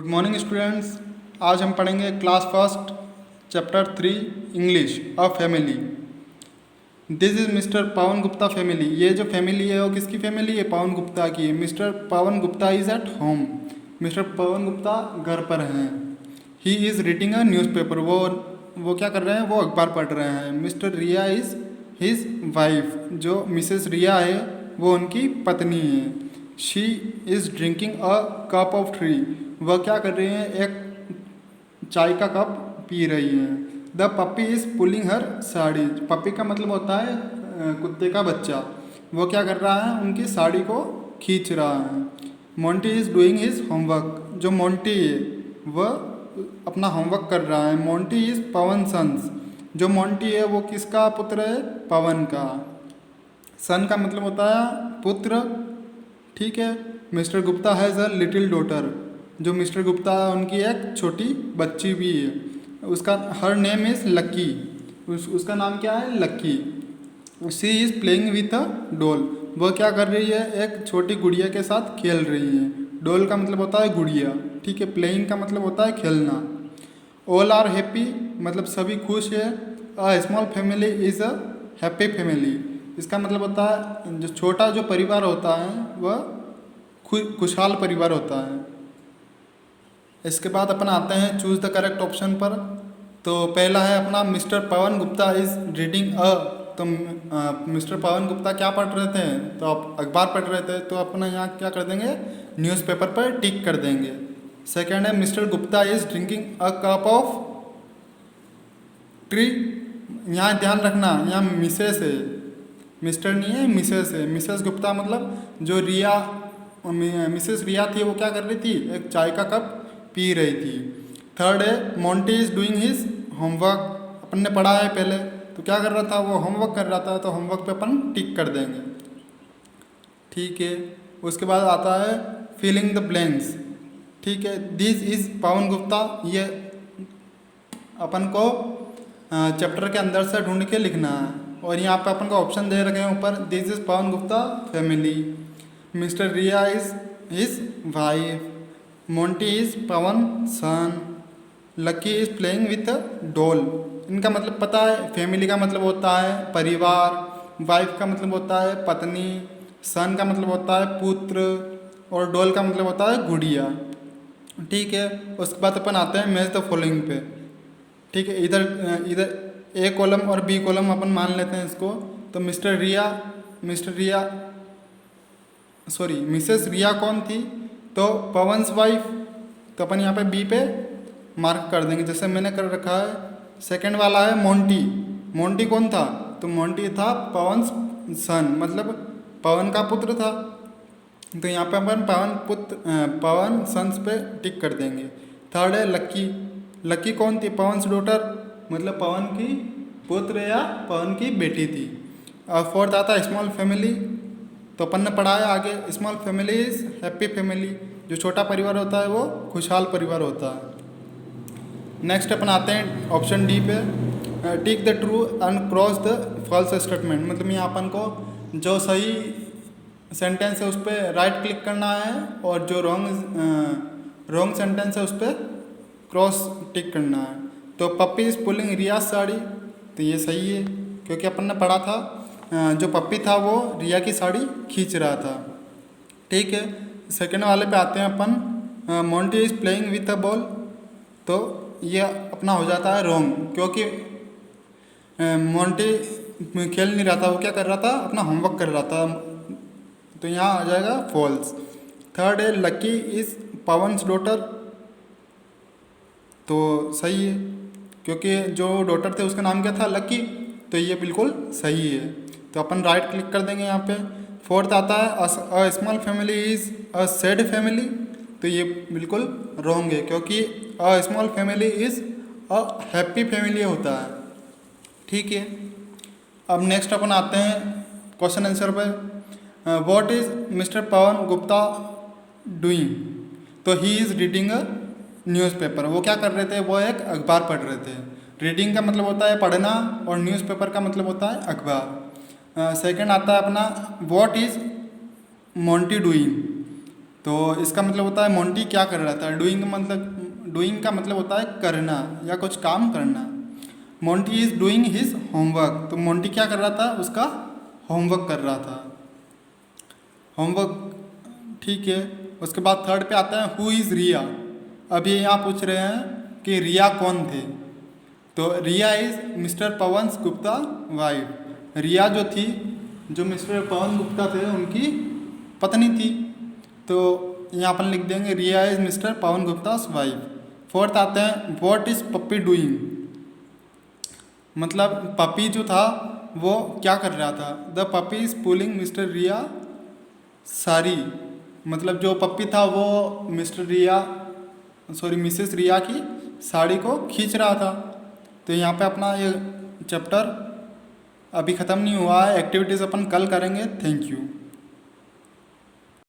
Good morning students. आज हम पढ़ेंगे class first chapter 3 English a family. This is mister Pavan Gupta family. ये जो फैमिली है वो किसकी फैमिली है? पवन गुप्ता की है। Mister Pavan Gupta is at home. Mister Pavan Gupta घर पर हैं। He is reading a newspaper. वो क्या कर रहे हैं? वो अखबार पढ़ रहे हैं। Mr Riya is his wife. जो मिसेस रिया है वो उनकी पत्नी है। She is drinking a cup of tea. वह क्या कर रही हैं? एक चाय का कप पी रही हैं। द पप्पी इज़ पुलिंग हर साड़ी। पप्पी का मतलब होता है कुत्ते का बच्चा। वो क्या कर रहा है? उनकी साड़ी को खींच रहा है। Monty is doing his homework. जो मोंटी है वह अपना होमवर्क कर रहा है। Monty is Pawan sons. जो मोंटी है वो किसका पुत्र है? पवन का। सन का मतलब होता है पुत्र। ठीक है। Mister Gupta has a little daughter. जो मिस्टर गुप्ता है उनकी एक छोटी बच्ची भी है। उसका हर नेम इज़ लक्की। उसका नाम क्या है? Lucky. She is playing with a doll. वह क्या कर रही है? एक छोटी गुड़िया के साथ खेल रही है। डॉल का मतलब होता है गुड़िया। ठीक है। प्लेइंग का मतलब होता है खेलना। ऑल आर हैप्पी मतलब सभी खुश है। A small family is a happy family. इसका मतलब होता है जो छोटा जो परिवार होता है वह खुशहाल परिवार होता है। इसके बाद अपन आते हैं चूज़ द करेक्ट ऑप्शन पर। तो पहला है अपना mister Pavan Gupta is reading अ। तो मिस्टर पवन गुप्ता क्या पढ़ रहे थे? तो आप अखबार पढ़ रहे थे, तो अपना यहाँ क्या कर देंगे? न्यूज़पेपर पर टिक कर देंगे। सेकेंड है mister Gupta is drinking a cup of tree. यहाँ ध्यान रखना, यहाँ मिसेस है, मिस्टर नहीं है, मिसेस है। मिसेस गुप्ता मतलब जो रिया मिसेस रिया थी वो क्या कर रही थी? एक चाय का कप पी रही थी। थर्ड है Monty is doing his homework. अपन ने पढ़ा है पहले, तो क्या कर रहा था? वो होमवर्क कर रहा था, तो होमवर्क पे अपन टिक कर देंगे। ठीक है। उसके बाद आता है फिलिंग द ब्लैंक्स। ठीक है। This is Pawan Gupta. ये अपन को चैप्टर के अंदर से ढूंढ के लिखना है। और यहाँ पे अपन को ऑप्शन दे रखे हैं ऊपर। This is Pawan Gupta family. Mr Riya is his wife. Monty is Pawan son. Lucky is playing with a doll. इनका मतलब पता है। फैमिली का मतलब होता है परिवार। वाइफ का मतलब होता है पत्नी। सन का मतलब होता है पुत्र। और डॉल का मतलब होता है गुड़िया। ठीक है। उसके बाद अपन आते हैं मैच द फॉलोइंग पे। ठीक है। इधर इधर ए कॉलम और बी कॉलम अपन मान लेते हैं इसको। तो मिस्टर रिया सॉरी मिसेस रिया कौन थी? तो पवन्स वाइफ। तो अपन यहाँ पे बी पे मार्क कर देंगे जैसे मैंने कर रखा है। सेकंड वाला है मोंटी। मोंटी कौन था? तो मोंटी था पवन सन, मतलब पवन का पुत्र था। तो यहाँ पे अपन पवन सन्स पे टिक कर देंगे। थर्ड है लक्की। लक्की कौन थी? पवन्स डॉटर, मतलब पवन की पुत्र या पवन की बेटी थी। और फोर्थ आता है स्मॉल फैमिली। तो अपन ने पढ़ा है आगे, small family is happy family. जो छोटा परिवार होता है वो खुशहाल परिवार होता है। नेक्स्ट अपन आते हैं ऑप्शन डी पे। Tick the true and cross the false statement. मतलब यहाँ अपन को जो सही सेंटेंस है उस पर राइट क्लिक करना है और जो रॉन्ग सेंटेंस है उस पर क्रॉस टिक करना है। तो पप्पी इज पुलिंग रिया साड़ी। तो ये सही है क्योंकि अपन ने पढ़ा था जो पप्पी था वो रिया की साड़ी खींच रहा था। ठीक है। सेकेंड वाले पे आते हैं अपन। Monty is playing with a ball. तो ये अपना हो जाता है रॉन्ग क्योंकि मोंटी खेल नहीं रहा था, वो क्या कर रहा था? अपना होमवर्क कर रहा था। तो यहाँ आ जाएगा फॉल्स। थर्ड है लकी इज पवन्स डॉटर। तो सही है क्योंकि जो डॉटर थे उसका नाम क्या था? लकी। तो ये बिल्कुल सही है। तो अपन राइट क्लिक कर देंगे यहाँ पे। फोर्थ आता है a small family is a sad family. तो ये बिल्कुल रॉन्ग है क्योंकि a small family is a happy family होता है। ठीक है। अब नेक्स्ट अपन आते हैं क्वेश्चन आंसर पर। What is mister Pavan Gupta doing? तो he is reading a newspaper. वो क्या कर रहे थे? वो एक अखबार पढ़ रहे थे। रीडिंग का मतलब होता है पढ़ना और न्यूज़पेपर का मतलब होता है अखबार। सेकंड आता है अपना व्हाट इज़ मोंटी डूइंग। तो इसका मतलब होता है मोंटी क्या कर रहा था। डूइंग का मतलब होता है करना या कुछ काम करना। Monty is doing his homework, तो मोंटी क्या कर रहा था, उसका होमवर्क कर रहा था। होमवर्क, ठीक है। उसके बाद थर्ड पे आता है हु इज़ रिया। अभी यहाँ पूछ रहे हैं कि रिया कौन थे, तो Riya is mister Pavan Gupta wife. Riya जो थी, जो मिस्टर पवन गुप्ता थे उनकी पत्नी थी, तो यहाँ अपन लिख देंगे Riya is mister Pavan Gupta wife. Fourth आते हैं व्हाट इज़ पप्पी डूइंग, मतलब पपी जो था वो क्या कर रहा था। The puppy is pulling mister Riya sari, मतलब जो पप्पी था वो मिसेस रिया की साड़ी को खींच रहा था। तो यहाँ पे अपना ये चैप्टर अभी ख़त्म नहीं हुआ है, एक्टिविटीज़ अपन कल करेंगे। Thank you.